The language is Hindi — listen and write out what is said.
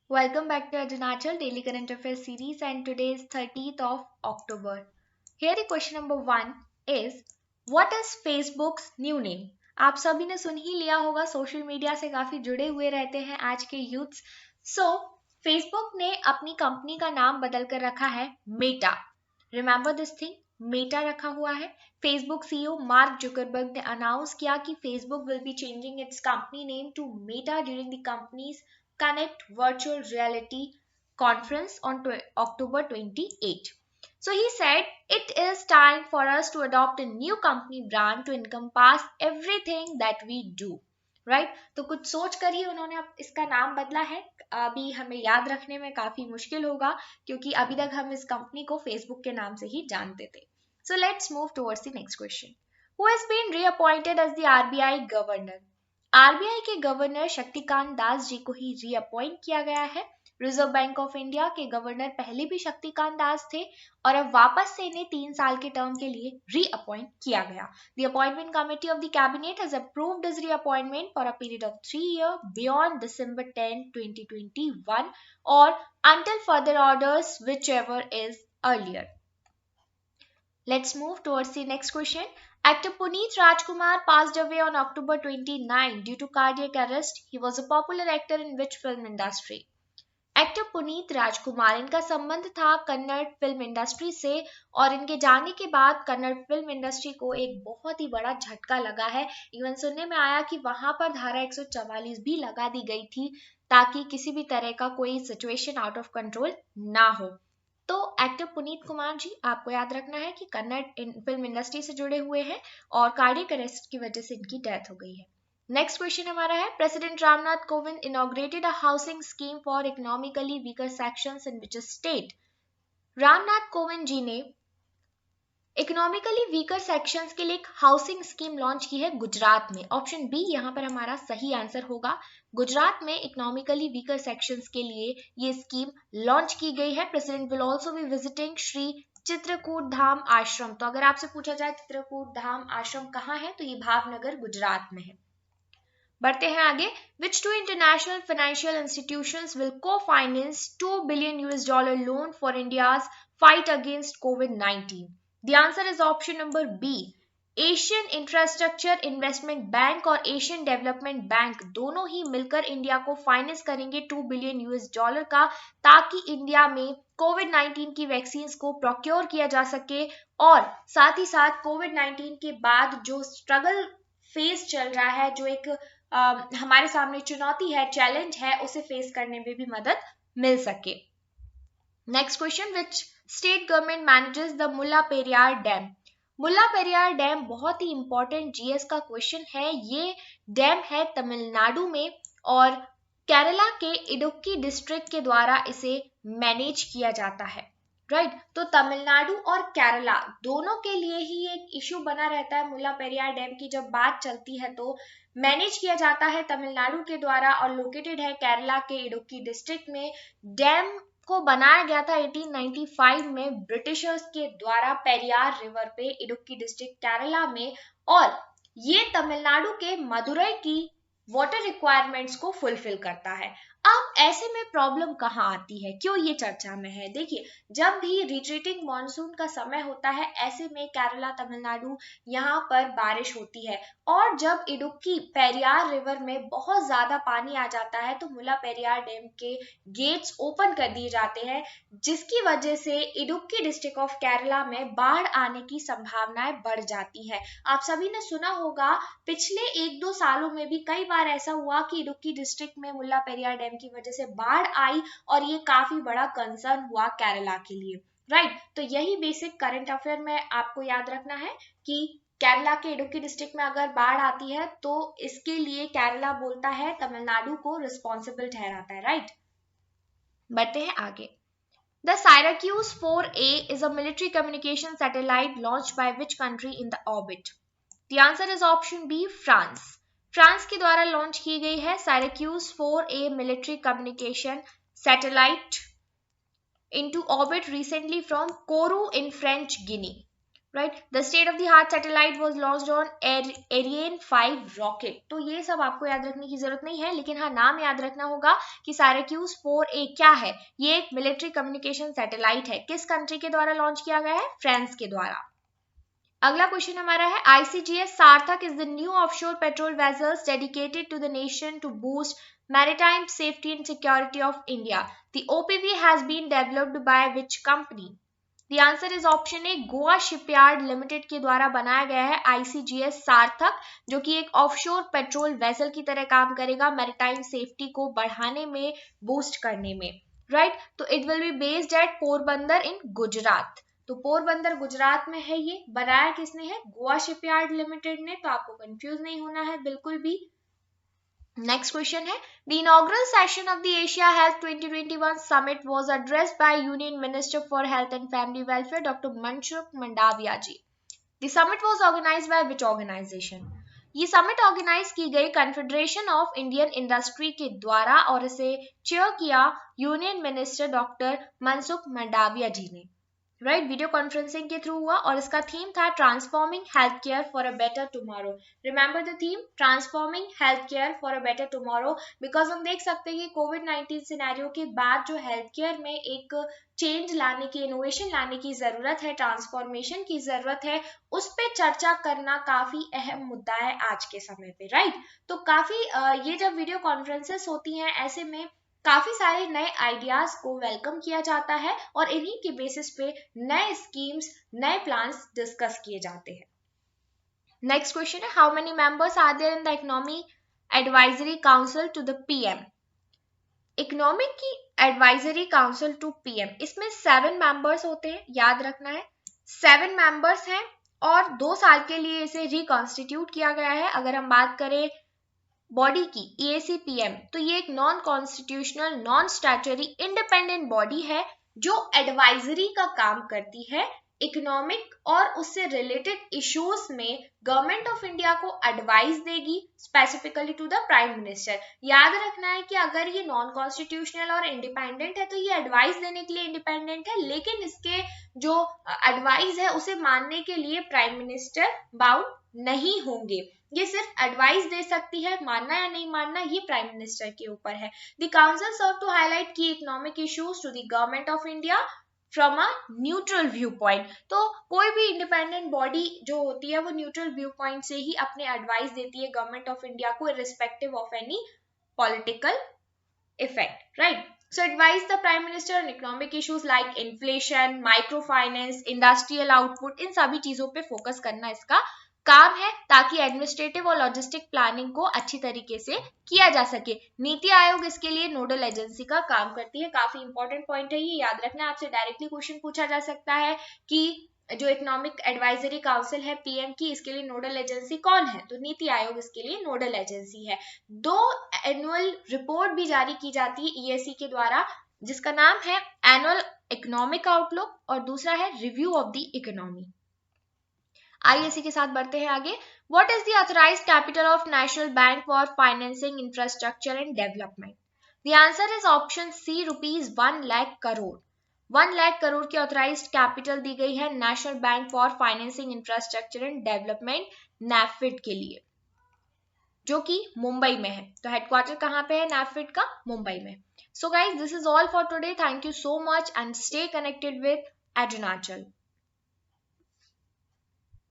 Welcome back to Arunachal Daily Current Affairs series, and today is 30th of October. Here the question number 1 is, what is Facebook's new name? आप सभी ने सुन ही लिया होगा, सोशल मीडिया से काफी जुड़े हुए रहते हैं आज के यूथ्स. फेसबुक ने अपनी कंपनी का नाम बदल कर रखा है Meta. Remember this thing, Meta रखा हुआ है. फेसबुक सीईओ मार्क जुकरबर्ग ने अनाउंस किया कि Facebook will be changing its company name to Meta during the company's Connect Virtual Reality Conference on October 28. So he said it is time for us to adopt a new company brand to encompass everything that we do. Right? तो कुछ सोच कर ही उन्होंने अब इसका नाम बदला है. अभी हमें याद रखने में काफी मुश्किल होगा क्योंकि अभी तक हम इस कंपनी को फेसबुक के नाम से ही जानते थे. So let's move towards the next question. Who has been reappointed as the RBI governor? RBI के गवर्नर शक्तिकांत दास जी को ही रीअपॉइंट किया गया है. रिजर्व बैंक ऑफ इंडिया के गवर्नर पहले भी शक्तिकांत दास थे और अब वापस से इन्हें 3 साल के टर्म के लिए रीअपॉइंट किया गया. The appointment committee of the cabinet has approved his reappointment for a period of 3 years beyond December 10, 2021 और until further orders whichever is earlier. Let's move towards the next question. Actor Puneet Rajkumar passed away on October 29 due to cardiac arrest. He was a popular actor in which film industry? Actor Puneeth Rajkumar, इनका संबंध था कन्नड़ फिल्म इंडस्ट्री से और इनके जाने के बाद कन्नड़ फिल्म इंडस्ट्री को एक बहुत ही बड़ा झटका लगा है. इवन सुनने में आया कि वहां पर धारा 144 भी लगा दी गई थी ताकि किसी भी तरह का कोई सिचुएशन आउट ऑफ कंट्रोल ना हो. तो एक्टर पुनीत कुमार जी, आपको याद रखना है कि कन्नड़ फिल्म इंडस्ट्री से जुड़े हुए हैं और कार्डियक अरेस्ट की वजह से इनकी डेथ हो गई है. नेक्स्ट क्वेश्चन हमारा है, president Ramnath Kovind inaugurated a housing scheme for economically weaker sections in which state? Ramnath Kovind ji ने इकोनॉमिकली वीकर सेक्शंस के लिए एक हाउसिंग स्कीम लॉन्च की है गुजरात में. ऑप्शन बी यहाँ पर हमारा सही आंसर होगा. गुजरात में इकोनॉमिकली वीकर सेक्शंस के लिए ये स्कीम लॉन्च की गई है. President will also be visiting Shri Chitrakoot Dham Ashram. तो अगर आपसे पूछा जाए चित्रकूट धाम आश्रम कहाँ है, तो ये भावनगर गुजरात में है. बढ़ते हैं आगे. Which two international financial institutions will co-finance $2 billion loan for India's fight against COVID-19? The answer is option number B. Asian infrastructure investment bank और एशियन डेवलपमेंट बैंक दोनों ही मिलकर इंडिया को फाइनेंस करेंगे $2 billion का, ताकि इंडिया में कोविड-19 की वैक्सीन को प्रोक्योर किया जा सके और साथ ही साथ कोविड-19 के बाद जो स्ट्रगल फेस चल रहा है, जो एक हमारे सामने चुनौती है, चैलेंज है, उसे फेस करने में भी मदद मिल सके. Next question, which state government manages the Mulla Periyar dam? Mulla Periyar dam बहुत ही इंपॉर्टेंट जीएस का क्वेश्चन है. ये डैम है तमिलनाडु में और केरला के इडुक्की डिस्ट्रिक्ट के द्वारा इसे मैनेज किया जाता है. राइट तो तमिलनाडु और केरला दोनों के लिए ही एक इश्यू बना रहता है. मुल्ला पेरियार डैम की जब बात चलती है तो मैनेज किया जाता है तमिलनाडु के द्वारा और लोकेटेड है केरला के इडुक्की डिस्ट्रिक्ट में. डैम को बनाया गया था 1895 में ब्रिटिशर्स के द्वारा पेरियार रिवर पे इडुक्की डिस्ट्रिक्ट केरला में, और ये तमिलनाडु के मदुरई की वाटर रिक्वायरमेंट्स को फुलफिल करता है. अब ऐसे में प्रॉब्लम कहाँ आती है, क्यों ये चर्चा में है? देखिए, जब भी रिट्रीटिंग मॉनसून का समय होता है, ऐसे में केरला तमिलनाडु यहाँ पर बारिश होती है और जब इडुक्की पेरियार रिवर में बहुत ज्यादा पानी आ जाता है तो मुल्ला पेरियार डैम के गेट्स ओपन कर दिए जाते हैं, जिसकी वजह से इडुक्की डिस्ट्रिक्ट ऑफ केरला में बाढ़ आने की संभावनाएं बढ़ जाती है. आप सभी ने सुना होगा पिछले 1-2 सालों में भी कई बार ऐसा हुआ कि इडुक्की डिस्ट्रिक्ट में मुल्ला पेरियार डैम की वजह से बाढ़ आई और ये काफी बड़ा कंसर्न हुआ केरला के लिए. राइट तो यही बेसिक करंट अफेयर में आपको याद रखना है कि केरला के इडुक्की डिस्ट्रिक्ट में अगर बाढ़ आती है तो इसके लिए केरला बोलता है, तमिलनाडु को रिस्पॉन्सिबल ठहराता है. राइट बढ़ते हैं आगे. The Syracuse 4A is a military communication satellite launched by which country in the orbit? The answer is option B, France. France के द्वारा लॉन्च की गई है Syracuse 4A military communication satellite into orbit recently from Kourou in French Guiana. Right. The state of the art satellite was launched on Ariane 5 rocket. तो ये सब आपको याद रखने की जरूरत नहीं है, लेकिन हाँ नाम याद रखना होगा कि साइरक्यूज 4A क्या है। ये एक मिलिट्री कम्युनिकेशन सैटेलाइट है। किस कंट्री के द्वारा लॉन्च किया गया है? फ्रांस के द्वारा। अगला क्वेश्चन हमारा है ICGS Sarthak is the new offshore patrol vessels dedicated to the nation to boost maritime safety and security of India. The OPV has been developed by which company? The answer is option A, Goa shipyard limited के द्वारा बनाया गया है ICGS सार्थक, जो कि एक ऑफशोर पेट्रोल वेसल की तरह काम करेगा मैरिटाइम सेफ्टी को बढ़ाने में, बूस्ट करने में, राइट। तो it will be based at Porbandar in Gujarat. तो पोरबंदर गुजरात में है। ये बनाया किसने है? गोवा शिपयार्ड लिमिटेड ने। तो आपको कंफ्यूज नहीं होना है बिल्कुल भी। नेक्स्ट क्वेश्चन है, the inaugural session of the Asia Health 2021 Summit was addressed by Union Minister for Health and Family Welfare Dr. Mansukh Mandaviya ji. The summit was organized by which organization? ये समिट ऑर्गेनाइज की गई कन्फेडरेशन ऑफ इंडियन इंडस्ट्री के द्वारा और इसे चेयर किया union minister doctor Mansukh Mandaviya ji ने, राइट। वीडियो कॉन्फ्रेंसिंग के थ्रू हुआ और इसका थीम था transforming health care for a better tomorrow. Remember the theme, transforming health care for a better tomorrow, because हम देख सकते हैं कि कोविड-19 सिनेरियो के बाद जो हेल्थ केयर में एक चेंज लाने की, इनोवेशन लाने की जरूरत है, ट्रांसफॉर्मेशन की जरूरत है, उस पर चर्चा करना काफी अहम मुद्दा है आज के समय पे, राइट। तो काफी ये जब वीडियो कॉन्फ्रेंसेस होती हैं, ऐसे में काफी सारे नए आइडियाज को वेलकम किया जाता है और इन्हीं के बेसिस पे नए स्कीम्स, नए प्लान्स डिस्कस किए जाते हैं। नेक्स्ट क्वेश्चन है, how many members are there in the economic advisory council to the PM? Economic की एडवाइजरी काउंसिल टू पीएम, इसमें 7 मेंबर्स होते हैं, याद रखना है 7 मेंबर्स हैं और 2 साल के लिए इसे रिकॉन्स्टिट्यूट किया गया है। अगर हम बात करें बॉडी की, EAC-PM, तो ये एक non constitutional, non statutory, independent body है जो एडवाइजरी का काम करती है इकोनॉमिक और उससे रिलेटेड इश्यूज में गवर्नमेंट ऑफ इंडिया को एडवाइस देगी specifically to the prime minister. याद रखना है कि अगर ये नॉन कॉन्स्टिट्यूशनल और इंडिपेंडेंट है तो ये एडवाइस देने के लिए इंडिपेंडेंट है, लेकिन इसके जो एडवाइस है उसे मानने के लिए प्राइम मिनिस्टर बाउंड नहीं होंगे। ये सिर्फ एडवाइस दे सकती है, मानना या नहीं मानना ये प्राइम मिनिस्टर के ऊपर है। The council serve to highlight key economic issues to the government of India from a neutral viewpoint. तो कोई भी इंडिपेंडेंट बॉडी जो होती है वो न्यूट्रल व्यू पॉइंट से ही अपने एडवाइस देती है गवर्नमेंट ऑफ इंडिया को, irrespective of any political effect, right. So advise the Prime Minister on economic issues like inflation, microfinance, industrial output, इन सभी चीजों पे फोकस करना इसका काम है ताकि एडमिनिस्ट्रेटिव और लॉजिस्टिक प्लानिंग को अच्छी तरीके से किया जा सके। नीति आयोग इसके लिए नोडल एजेंसी का काम करती है। काफी इंपॉर्टेंट पॉइंट है ये, याद रखना। आपसे डायरेक्टली क्वेश्चन पूछा जा सकता है कि जो इकोनॉमिक एडवाइजरी काउंसिल है पीएम की, इसके लिए नोडल एजेंसी कौन है? तो नीति आयोग इसके लिए नोडल एजेंसी है। 2 एनुअल रिपोर्ट भी जारी की जाती है EAC के द्वारा, जिसका नाम है एनुअल इकोनॉमिक आउटलुक और दूसरा है रिव्यू ऑफ द इकोनॉमी। आइए इसी के साथ बढ़ते हैं आगे। What is the authorised capital of National Bank for Financing Infrastructure and Development? The answer is option C, ₹1 lakh crore. 1 lakh crore की ऑथराइज्ड कैपिटल दी गई है National Bank for Financing Infrastructure and Development, NaBFID के लिए, जो कि मुंबई में है। तो हेडक्वार्टर कहाँ पे है नैफिड का? मुंबई में। So guys, this is all for today. Thank you so much and stay connected with एडुनाचल।